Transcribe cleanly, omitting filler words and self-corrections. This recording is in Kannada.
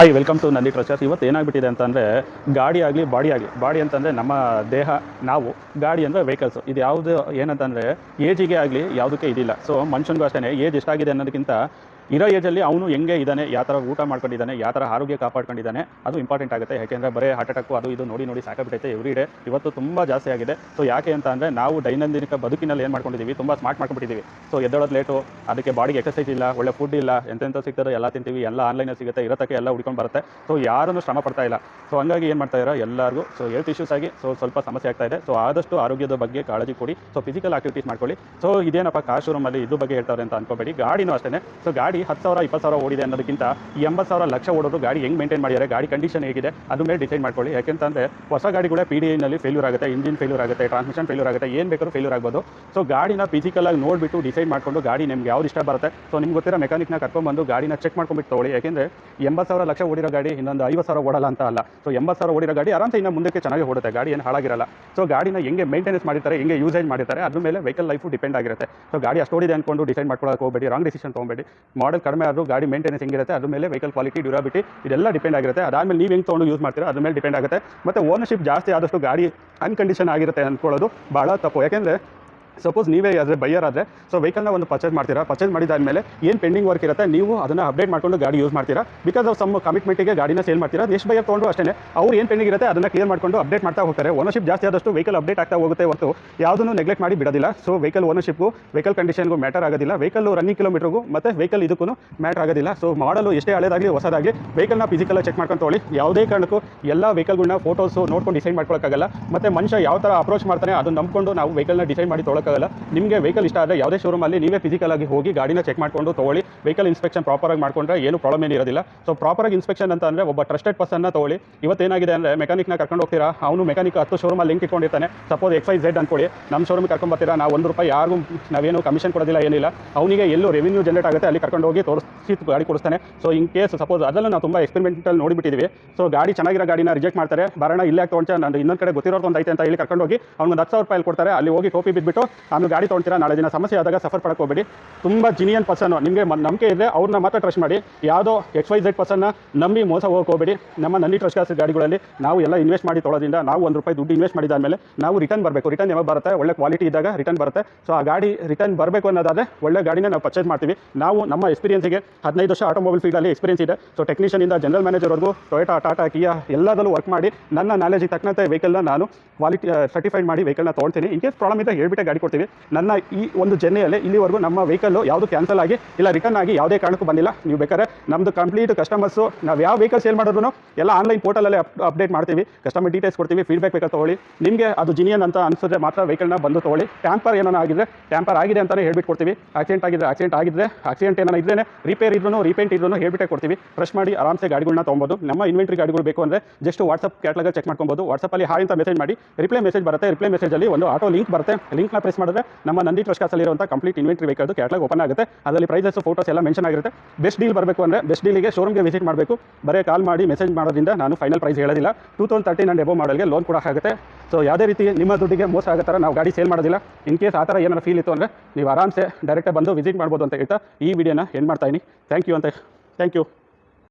Hi welcome to Nandi trusters. ಇವತ್ತು ಏನಾಗ್ಬಿಟ್ಟಿದೆ ಅಂತಂದರೆ ಗಾಡಿ ಆಗಲಿ ಬಾಡಿ ಅಂತಂದರೆ ನಮ್ಮ ದೇಹ, ನಾವು ಗಾಡಿ ಅಂದರೆ ವೆಹಿಕಲ್ಸು. ಇದು ಯಾವುದು ಏನಂತಂದರೆ ಏಜಿಗೆ ಆಗಲಿ ಯಾವುದಕ್ಕೆ ಇದಿಲ್ಲ. ಸೊ ಮನುಷ್ಯನಿಗೂ ಅಷ್ಟೇ ಏಜ್ ಎಷ್ಟಾಗಿದೆ ಅನ್ನೋದಕ್ಕಿಂತ ಇರೋ ಏಜಲ್ಲಿ ಅವನು ಹೆಂಗೆ ಇದ್ದಾನೆ, ಯಾವ ಥರ ಊಟ ಮಾಡ್ಕೊಂಡಿದ್ದಾನೆ, ಯಾವ ಥರ ಆರೋಗ್ಯ ಕಾಪಾಡ್ಕೊಂಡಿದ್ದಾನೆ, ಅದು ಇಂಪಾರ್ಟೆಂಟ್ ಆಗುತ್ತೆ. ಯಾಕೆಂದರೆ ಬರೀ ಹಾರ್ಟ್ ಅಟ್ಯಾಕು ಅದು ಇದು ನೋಡಿ ಸಾಕಾಗ್ಬಿಟ್ಟೈತೆ ಎವ್ರಿ ಡೇ. ಇವತ್ತು ತುಂಬ ಜಾಸ್ತಿ ಆಗಿದೆ. ಸೊ ಯಾಕೆ ಅಂತ ಅಂದರೆ ನಾವು ದೈನಂದಿನ ಬದುಕಿನಲ್ಲಿ ಏನು ಮಾಡ್ಕೊಂಡಿದ್ದೀವಿ, ತುಂಬ ಸ್ಮಾರ್ಟ್ ಮಾಡ್ಕೊಂಡ್ಬಿಟ್ಟಿದ್ದೀವಿ. ಸೊ ಎದ್ದೇಳೋದು ಲೇಟು, ಅದಕ್ಕೆ ಬಾಡಿಗೆ ಎಕ್ಸಸೈಸ್ ಇಲ್ಲ, ಒಳ್ಳೆ ಫುಡ್ ಇಲ್ಲ, ಎಂತೆಂಥ ಸಿಗ್ತಾರೆ ಎಲ್ಲ ತಿಂತೀವಿ, ಎಲ್ಲ ಆನ್ಲೈನಲ್ಲಿ ಸಿಗುತ್ತೆ, ಇರೋತಕ್ಕೆ ಎಲ್ಲ ಹುಡ್ಕೊಂಡು ಬರುತ್ತೆ. ಸೊ ಯಾರನ್ನು ಶ್ರಮ ಪಡ್ತಾ ಇಲ್ಲ. ಸೊ ಹಂಗಾಗಿ ಏನು ಮಾಡ್ತಾ ಇರೋ ಎಲ್ಲರಿಗೂ ಹೆಲ್ತ್ ಇಶ್ಯೂಸ್ ಆಗಿ ಸ್ವಲ್ಪ ಸಮಸ್ಯೆ ಆಗ್ತಾ ಇದೆ. ಸೊ ಆದಷ್ಟು ಆರೋಗ್ಯದ ಬಗ್ಗೆ ಕಾಳಜಿ ಕೊಡಿ. ಸೊ ಫಿಸಿಕಲ್ ಆಕ್ಟಿವಿಟೀಸ್ ಮಾಡ್ಕೊಳ್ಳಿ. ಸೊ ಇದೇನಪ್ಪ ಕಾರ್ ಶೋರೂಮಲ್ಲಿ ಇದ್ರ ಬಗ್ಗೆ ಹೇಳ್ತಾರೆ ಅಂತ ಅನ್ಕೋಬೇಡಿ. ಗಾಡಿನೂ ಅಷ್ಟೇ. ಸೊ ಗಾಡಿ 10,000 20,000 ಓಡಿದೆ ಅನ್ನೋದಕ್ಕಿಂತ 80,000 ಲಕ್ಷ ಓಡೋದು ಗಾಡಿ ಹೆಂಗೆ ಮೇಂಟೈನ್ ಮಾಡಿದ್ದಾರೆ, ಗಾಡಿ ಕಂಡೀಷನ್ ಹೇಗಿದೆ, ಅದ್ರ ಮೇಲೆ ಡಿಸೈಡ್ ಮಾಡ್ಕೊಳ್ಳಿ. ಯಾಕೆಂತಂದರೆ ಹೊಸ ಗಾಡಿಗಳೇ PDIನಲ್ಲಿ ಫೇಲ್ಯೂರ್ ಆಗುತ್ತೆ, ಇಂಜಿನ್ ಫೇಲ್ಯೂರ್ ಆಗುತ್ತೆ, ಟ್ರಾನ್ಸ್ಮಿಷನ್ ಫೇಲ್ಯೂರ್ ಆಗುತ್ತೆ, ಏನು ಬೇಕಾದ್ರೂ ಫೇಲ್ಯೂರ್ ಆಗ್ಬೋದು. ಸೊ ಗಾಡಿನ ಫಿಸಿಕಲಾಗಿ ನೋಡಿಬಿಟ್ಟು ಡಿಸೈಡ್ ಮಾಡಿಕೊಂಡು ಗಾಡಿ ನಿಮ್ಗೆ ಯಾವ್ದು ಇಷ್ಟ ಬರುತ್ತೆ, ಸೊ ನಿಮ್ಗೆ ಗೊತ್ತಿರೋ ಮೆಕ್ಯಾನಿಕ್ನ ಕರ್ಕೊಂಡ್ಬಂದು ಗಾಡಿನ ಚೆಕ್ ಮಾಡ್ಕೊಂಡ್ಬಿಟ್ಟು ತೊಗೊಳ್ಳಿ. ಯಾಕೆಂದರೆ 80,000 ಲಕ್ಷ ಓಡಿರೋ ಗಾಡಿ ಇನ್ನೊಂದು 50,000 ಓಡಲ್ಲ ಅಂತ ಅಲ್ಲ. ಸೊ 80,000 ಓಡಿರೋ ಗಾಡಿ ಆರಾಮ್ಸೆ ಇನ್ನು ಮುಂದಕ್ಕೆ ಚೆನ್ನಾಗಿ ಓಡುತ್ತೆ, ಗಾಡಿ ಏನು ಹಾಳಾಗಿರಲ್ಲ. ಸೊ ಗಾಡಿನ ಹೆಂಗೆ ಮೇಂಟೆನೆನ್ಸ್ ಮಾಡಿರ್ತಾರೆ, ಹೆಂಗೆ ಯೂಸೇಜ್ ಮಾಡಿರ್ತಾರೆ, ಅದ್ರ ಮೇಲೆ ವೆಹಿಕಲ್ ಲೈಫು ಡಿಪೆಂಡ್ ಆಗಿರುತ್ತೆ. ಸೊ ಗಾಡಿ ಅಷ್ಟು ಓಡಿದೆ ಅಂದ್ಕೊಂಡು ಡಿಸೈಡ್ ಮಾಡ್ಕೊಳ್ಳೋಕೆ ಹೋಗಬೇಡಿ, ರಾಂಗ್ ಡಿಸಿಷನ್ ತೊಗೊಬೇಡಿ. ಮಾಡಲ್ ಕಡಿಮೆ ಆದರೂ ಗಾಡಿ ಮೇಂಟೆನೆನ್ಸ್ ಹೆಂಗಿರುತ್ತೆ, ಅದ್ರ ಮೇಲೆ ವೆಹಿಕಲ್ ಕ್ವಾಲಿಟಿ, ಡ್ಯೂರಬಿಲಿಟಿ ಇದೆಲ್ಲ ಡಿಪೆಂಡ್ ಆಗಿರುತ್ತೆ. ಅದಾದಮೇಲೆ ನೀವು ಹೆಂಗೆ ತೊಗೊಂಡು ಯೂಸ್ ಮಾಡ್ತೀರಾ ಅದ್ರ ಮೇಲೆ ಡಿಪೆಂಡ್ ಆಗುತ್ತೆ. ಮತ್ತು ಓನರ್ಶಿಪ್ ಜಾಸ್ತಿ ಆದಷ್ಟು ಗಾಡಿ ಅನ್ಕಂಡೀಷನ್ ಆಗಿರುತ್ತೆ ಅಂದ್ಕೊಳ್ಳೋದು ಭಾಳ ತಪ್ಪು. ಯಾಕೆಂದರೆ ಸಪೋಸ್ ನೀವೇ ಆದರೆ ಬೈಯರ್ ಆದರೆ ಸೊ ವೆಹಿಕಲ್ನ ಒಂದು ಪರ್ಚೇಸ್ ಮಾಡ್ತೀರಾ, ಪರ್ಚೇಸ್ ಮಾಡಿದಾದಮೇಲೆ ಏನು ಪೆಂಡಿಂಗ್ ವರ್ಕ್ ಇರುತ್ತೆ ನೀವು ಅದನ್ನು ಅಪ್ಡೇಟ್ ಮಾಡ್ಕೊಂಡು ಗಾಡಿ ಯೂಸ್ ಮಾಡ್ತೀರಾ. ಬಿಕಾಸ್ ಆಫ್ ಸಮ್ ಕಮಿಟ್ಮೆಂಟಿಗೆ ಗಾಡಿನ ಸೇಲ್ ಮಾಡ್ತೀರಾ. ನೆಕ್ಸ್ಟ್ ಬೈಯರ್ ತೊಗೊಂಡು ಅಷ್ಟೇ ಅವ್ರು ಏನು ಪೆಂಡಿಂಗ್ ಇರುತ್ತೆ ಅದನ್ನು ಕ್ಲಿಯರ್ ಮಾಡ್ಕೊಂಡು ಅಪ್ಡೇಟ್ ಮಾಡ್ತಾ ಹೋಗ್ತಾರೆ. ಓನರ್ಶಿಪ್ ಜಾಸ್ತಿ ಆದಷ್ಟು ವೆಹಿಕಲ್ ಅಪ್ಡೇಟ್ ಆಗ್ತಾ ಹೋಗುತ್ತೆ ಹೊರತು ಯಾವುದನ್ನು ನೆಗ್ಲೆಕ್ಟ್ ಮಾಡಿ ಬಿಡೋದಿಲ್ಲ. ಸೊ ವೆಹಿಕಲ್ ಓನರ್ಶಿಪ್ಗೂ ವೆಹಿಕಲ್ ಕಂಡೀಷನ್ಗೂ ಮ್ಯಾಟರ್ ಆಗೋದಿಲ್ಲ, ವೆಹಿಕಲ್ ರನ್ನಿಂಗ್ ಕಿಲೋಮೀಟರ್ಗೂ ಮತ್ತು ವೆಹಿಕಲ್ ಇದಕ್ಕೂ ಮ್ಯಾಟರ್ ಆಗೋದಿಲ್ಲ. ಸೊ ಮಾಡಲು ಎಷ್ಟೇ ಹಳೇದಾಗಲಿ ಹೊಸದಾಗಲಿ ವೆಹಿಕಲ್ನ ಫಿಸಿಕಲ್ ಚೆಕ್ ಮಾಡ್ಕೊಂಡು ತೊಗೊಳ್ಳಿ. ಯಾವುದೇ ಕಾರಣಕ್ಕೂ ಎಲ್ಲ ವೆಹಿಕಲ್ಗಳನ್ನ ಫೋಟೋಸು ನೋಡ್ಕೊಂಡು ಡಿಸೈಡ್ ಮಾಡ್ಕೊಳ್ಳೋಕ್ಕಾಗಲ್ಲ. ಮತ್ತು ಮನುಷ್ಯ ಯಾವ ಥರ ಅಪ್ರೋಚ್ ಮಾಡ್ತಾನೆ ಅದನ್ನು ನಂಬ್ಕೊಂಡು ನಾವು ವೆಹಿಕಲ್ನ ಡಿಸೈಡ್ ಮಾಡಿ ತೊಗೊಳಕ್ಕಾಗಲ್ಲ. ನಿಮಗೆ ವೆಹಿಕಲ್ ಇಷ್ಟ ಆದರೆ ಯಾವುದೇ ಶೋರೂಮಲ್ಲಿ ನೀವೇ ಫಿಸಿಕಲ್ ಆಗಿ ಹೋಗಿ ಗಾಡಿನ ಚೆಕ್ ಮಾಡ್ಕೊಂಡು ತೊಗೊಳ್ಳಿ. ವೆಹಿಕಲ್ ಇನ್ಸ್ಪೆಕ್ಷನ್ ಪ್ರಾಪರಾಗಿ ಮಾಡ್ಕೊಂಡ್ರೆ ಏನು ಪ್ರಾಬ್ಲಮ್ ಏನು ಇರೋದಿಲ್ಲ. ಸೊ ಪ್ರಾಪರಾಗಿ ಇನ್ಸ್ಪೆಕ್ಷನ್ ಅಂತ ಅಂದರೆ ಒಬ್ಬ ಟ್ರಸ್ಟೆಡ್ ಪರ್ಸನ್ನ ತೊಗೊಳ್ಳಿ. ಇವತ್ತೇನಾಗಿದೆ ಅಂದರೆ ಮೆಕ್ಯಾನಿಕ್ನ ಕರ್ಕೊಂಡು ಹೋಗ್ತೀರಾ, ಅವನು ಮೆಕ್ಯಾನಿಕ್ 10 ಶೋರೂಮಲ್ಲಿ ಲಿಂಕ್ ಇಟ್ಕೊಂಡಿರ್ತಾನೆ. ಸಪೋಸ್ XYZ ಅಂದ್ಕೊಳ್ಳಿ, ನಮ್ಮ ಶೋರೂಮಿಗೆ ಕರ್ಕೊಂಡು ಬರ್ತೀರಾ, ನಾವು ₹1 ಯಾರಿಗೂ ನಾವೇನು ಕಮಿಷನ್ ಕೊಡೋದಿಲ್ಲ, ಏನಿಲ್ಲ. ಅವನಿಗೆ ಎಲ್ಲೂ ರೆವಿನ್ಯೂ ಜನರೇಟ್ ಆಗುತ್ತೆ, ಅಲ್ಲಿ ಕರ್ಕೊಂಡು ಹೋಗಿ ತೋರಿಸಿ ಗಾಡಿ ಕೊಡಿಸ್ತಾನೆ. ಸೊ ಇನ್ ಕೇಸ್ ಸಪೋಸ್ ಅದೆಲ್ಲ ನಾವು ತುಂಬ ಎಕ್ಸ್ಪೆರಿಮೆಂಟಲ್ ನೋಡಿಬಿಟ್ಟಿದ್ದೀವಿ. ಸೊ ಗಾಡಿ ಚೆನ್ನಾಗಿರೋ ಗಾಡಿನ ರಿಜೆಕ್ಟ್ ಮಾಡ್ತಾರೆ, ಬರೋಣ ಇಲ್ಲೇ ತೊಗೊಂಡು ನಾನು ಇನ್ನೊಂದು ಕಡೆ ಗೊತ್ತಿರೋದು ಒಂದು ಐತೆ ಅಂತ ಹೇಳಿ ಕರ್ಕೊಂಡು ಹೋಗಿ ಅವ್ನಿಗೆ ₹10,000 ಕೊಡ್ತಾರೆ. ಅಲ್ಲಿ ಹೋಗಿ ಟೋಪಿ ಬಿದ್ದುಬಿಟ್ಟು ಆಮೇಲೆ ಗಾಡಿ ತೊಗೊಳ್ತೀರಾ. ನಾಳೆ ದಿನ ಸಮಸ್ಯೆ ಆದಾಗ ಸಫರ್ ಪಡಕ್ಕೆ ಹೋಗಬೇಡಿ. ತುಂಬ ಜಿನಿಯನ್ ಪರ್ಸನ್, ನಿಮಗೆ ನಂಬಿಕೆ ಇದ್ದರೆ ಅವ್ರನ್ನ ಮಾತ್ರ ಟ್ರಸ್ಟ್ ಮಾಡಿ. ಯಾವುದೋ XYZ ಪರ್ಸನ್ನ ನಂಬಿ ಮೋಸ ಹೋಗಕ್ಕೆ ಹೋಗಬೇಡಿ. ನಮ್ಮ ನಂದಿ ಟ್ರಸ್ಟ್ ಗಾಡಿಗಳಲ್ಲಿ ನಾವು ಎಲ್ಲ ಇನ್ವೆಸ್ಟ್ ಮಾಡಿ ತೊಳೋದ್ರಿಂದ ನಾವು ₹1 ದುಡ್ಡು ಇನ್ವೆಸ್ಟ್ ಮಾಡಿದಾದಮೇಲೆ ನಾವು ರಿಟರ್ನ್ ಬರಬೇಕು. ರಿಟರ್ನ್ ಯಾವಾಗ ಬರುತ್ತೆ, ಒಳ್ಳೆ ಕ್ವಾಲಿಟಿ ಇದ್ದಾಗ ರಿಟರ್ನ್ ಬರುತ್ತೆ. ಸೊ ಆ ಗಾಡಿ ರಿಟರ್ನ್ ಬರಬೇಕು ಅನ್ನೋದಾದರೆ ಒಳ್ಳೆ ಗಾಡಿನ ನಾವು ಪರ್ಚೇಸ್ ಮಾಡ್ತೀವಿ. ನಾವು ನಮ್ಮ ಎಕ್ಸ್ಪೀರಿಯನ್ಸಿಗೆ 15 ವರ್ಷ ಆಟೋಮೊಬೈಲ್ ಫೀಲ್ಡಲ್ಲಿ ಎಕ್ಸ್ಪೀರಿಯನ್ಸ್ ಇದೆ. ಸೊ ಟೆಕ್ನಿಷಿಯನಿಂದ ಜನರಲ್ ಮ್ಯಾನೇಜರ್ವರೆಗೂ ಟೊಯೋಟಾ, ಟಾಟಾ, ಕಿಯಾ ಎಲ್ಲದಲ್ಲೂ ವರ್ಕ್ ಮಾಡಿ ನನ್ನ ನಾಲೆಜಿಗೆ ತಕ್ಕಂತೆ ವೆಹಿಕಲ್ನ ನಾನು ಕ್ವಾಲಿಟಿ ಸರ್ಟಿಫೈಡ್ ಮಾಡಿ ವೆಹಿಕಲ್ನ ತೊಗೊಳ್ತೀನಿ. ಇನ್ ಕೇಸ್ ಪ್ರಾಬ್ಲಮ್ ಇದ್ದರೆ ಹೇಳ್ಬಿಟ್ಟೆ ಗಾಡಿ ಕೊಡ್ತೀವಿ. ನನ್ನ ಈ ಒಂದು ಜರ್ನಿಯಲ್ಲಿ ಇಲ್ಲಿವರೆಗೂ ನಮ್ಮ ವೆಹಿಕಲ್ಲು ಯಾವುದು ಕ್ಯಾನ್ಸಲ್ ಆಗಿ ಇಲ್ಲ ರಿಟರ್ನ್ ಆಗಿ ಯಾವುದೇ ಕಾರಣಕ್ಕೂ ಬಂದಿಲ್ಲ. ನೀವು ಬೇಕಾದ್ರೆ ನಮ್ಮದು ಕಂಪ್ಲೀಟ್ ಕಸ್ಟಮರ್ಸು ನಾವು ಯಾವ ವೆಹಿಕಲ್ ಸೇಲ್ ಮಾಡಿದ್ರು ಎಲ್ಲ ಆನ್ಲೈನ್ ಪೋರ್ಟಲಲ್ಲೇ ಅಪ್ಡೇಟ್ ಮಾಡ್ತೀವಿ. ಕಸ್ಟಮರ್ ಡೀಟೇಲ್ಸ್ ಕೊಡ್ತೀವಿ, ಫೀಡ್ಬ್ಯಾಕ್ ಬೇಕಾದ್ರೆ ತೊಗೊಳ್ಳಿ. ನಿಮಗೆ ಅದು ಜಿನಿಯನ್ ಅಂತ ಅನಿಸಿದ್ರೆ ಮಾತ್ರ ವೆಹಿಕಲ್ನ ಬಂದು ತೊಗೊಳ್ಳಿ. ಟ್ಯಾಂಪರ್ ಏನೋ ಆಗಿದ್ರೆ ಟ್ಯಾಂಪರ್ ಆಗಿದೆ ಅಂತಲೇ ಹೇಳ್ಬಿಟ್ಟು ಕೊಡ್ತೀವಿ. ಆಕ್ಸಿಡೆಂಟ್ ಆಗಿದ್ರೆ ಆಕ್ಸಿಡೆಂಟ್ ಏನೋ ಇದ್ದರೆ ರಿಪೇರ್ ಇದ್ರೂ ರೀಪೇಂಟ್ ಇದ್ರೂ ಹೇಳ್ಬಿಟ್ಟೆ ಕೊಡ್ತೀವಿ. ಟ್ರಸ್ಟ್ ಮಾಡಿ ಆರಾಮ್ಸೆ ಗಾಡಿಗಳನ್ನ ತೊಗೊಬೋದು. ನಮ್ಮ ಇನ್ವೆಂಟ್ರಿ ಗಾಡಿಗಳು ಬೇಕು ಅಂದರೆ ಜಸ್ಟ್ ವಾಟ್ಸಪ್ ಕ್ಯಾಟ್ಲಾಗ ಚೆಕ್ ಮಾಡ್ಕೊಬೋದು. ವಾಟ್ಸಪ್ಪಲ್ಲಿ ಹಾಯ್ ಅಂತ ಮೆಸೇಜ್ ಮಾಡಿ, ರಿಪ್ಲೈ ಮೆಸೇಜ್ ಬರುತ್ತೆ. ರಿಪ್ಲೈ ಮೆಸೇಜಲ್ಲಿ ಒಂದು ಆಟೋ ಲಿಂಕ್ ಬರುತ್ತೆ. ಲಿಂಕ್ನ ಪ್ರೆಸ್ ಮಾಡಿದ್ರೆ ನಮ್ಮ ನಂದಿ ಟ್ರಸ್ಟ್ ಕಾಸಲ್ಲಿರುವಂಥ ಕಂಪ್ಲೀಟ್ ಇನ್ವೆಂಟ್ರಿ ವೆಹಿಕಲ್ದು ಕ್ಯಾಟ್ಲಾಗ್ ಓಪನ್ ಆಗುತ್ತೆ. ಅದರಲ್ಲಿ ಪ್ರೈಸಸ್, ಫೋಟೋಸ್ ಎಲ್ಲ ಮೆನ್ಷನ್ ಆಗಿರುತ್ತೆ. ಬೆಸ್ಟ್ ಡೀಲ್ ಬರಬೇಕು ಅಂದರೆ ಬೆಸ್ಟ್ ಡೀಲಿಗೆ ಶೋರೂಮ್ಗೆ ವಿಸಿಟ್ ಮಾಡಬೇಕು. ಬರೀ ಕಾಲ್ ಮಾಡಿ ಮೆಸೇಜ್ ಮಾಡೋದ್ರಿಂದ ನಾನು ಫೈನಲ್ ಪ್ರೈಸ್ ಹೇಳೋದಿಲ್ಲ. 2013 ಆ್ಯಂಡ್ ಎಬೋ ಮಾಡಲ್ಗೆ ಲೋನ್ ಕೂಡ ಆಗುತ್ತೆ. ಸೊ ಯಾವುದೇ ರೀತಿ ನಿಮ್ಮ ದುಡ್ಡಿಗೆ ಮೋಸ ಆಗೋ ಥರ ನಾವು ಗಾಡಿ ಸೇಲ್ ಮಾಡೋದಿಲ್ಲ. ಇನ್ ಕೇಸ್ ಆ ಥರ ಏನಾರು ಫೀಲ್ ಇತ್ತು ಅಂದರೆ ನೀವು ಆರಾಮ್ಸೆ ಡೈರೆಕ್ಟಾಗಿ ಬಂದು ವಿಸಿಟ್ ಮಾಡ್ಬೋದು ಅಂತ ಹೇಳ್ತಾ ಈ ವಿಡಿಯೋನ ಎಂಡ್ ಮಾಡ್ತಾಯಿನಿ. Thank you.